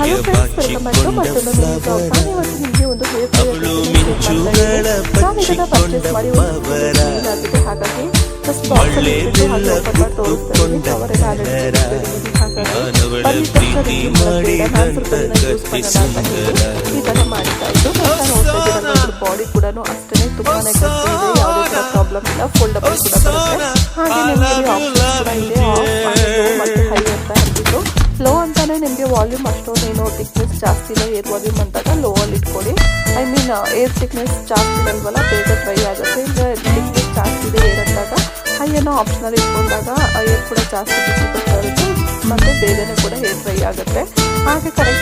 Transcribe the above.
Hello friends, welcome back to ಮತ್ತೊಂದು new blog. ನಾನು ಇವತ್ತು ನಿಮಗೆ ಒಂದು ಹೇರ್ ನಾವಿದನ್ನ ಪರ್ಚೇಸ್ ಮಾಡಿ ಒಂದು ಆಗಿದೆ. ಹಾಗಾಗಿ ಫಸ್ಟ್ ಬಾಕ್ಸ್ ಅಲ್ಲಿ ಇಟ್ಟು ಹಾಗೆ ಓಪನ್ ಮಾಡಿ ತೋರಿಸ್ತಾ ಅವರಿಗೆ ಆಲ್ರೆಡಿ ಹಾಗಾಗಿ ಬರೀ ಸ್ವಲ್ಪ ಯೂಸ್ ಮಾಡೋಣ ಅಂತ ಹೇಳಿ ಈ ಥರ ಮಾಡಿದ್ದಾಯಿತು. ನೋಡ್ತಾ ಇದ್ದೀರ ಬಾಡಿ ಕೂಡ ಅಷ್ಟೇ ತುಂಬಾನೇ ಗಟ್ಟಿ ಇದೆ, ಯಾವುದೇ ಥರ ಪ್ರಾಬ್ಲಮ್ ಇಲ್ಲ. ಫೋಲ್ಡಬಲ್ ಕೂಡ ಬರುತ್ತೆ. ಹಾಗೆ ನಿಮಗೆ ಆಪ್ಷನ್ ಕೂಡ ಇದೆ, ಆಫ್ ಲೋ ಮತ್ತು ಹೈ ಅಂತ ಹೇಳ್ಬಿಟ್ಟು. ಲೋ ಅಂತಾನೆ ನಿಮಗೆ ವಾಲ್ಯೂಮ್ ಅಷ್ಟೊಂದೇನೋ ಥಿಕ್ನೆಸ್ ಜಾಸ್ತಿ ಇಲ್ಲ. ಏರ್ ವಾಲ್ಯೂಮ್ ಅಂತಾಗ ಲೋ ಅಲ್ಲಿ ಇಟ್ಕೊಳ್ಳಿ. ಐ ಮೀನ್ ಏರ್ ಥಿಕ್ನೆಸ್ ಜಾಸ್ತಿ ಇರಲ್ವಲ್ಲ, ಬೇಗ ಡ್ರೈ ಆಗುತ್ತೆ. ಈಗ ಥಿಕ್ನೆಸ್ ಜಾಸ್ತಿ ಇದೆ ಏರ್ ಅಂದಾಗ ಹೈ ಅನ್ನೋ ಆಪ್ಷನಲ್ಲಿ ಇಟ್ಕೊಂಡಾಗ ಏರ್ ಕೂಡ ಜಾಸ್ತಿ ಬಿಸಿ ಬರ್ತಾ ಇರುತ್ತೆ ಮತ್ತು ಬೇಗನೆ ಕೂಡ ಹೇರ್ ಡ್ರೈ ಆಗುತ್ತೆ. ಹಾಗೆ ಕರೆಕ್ಟ್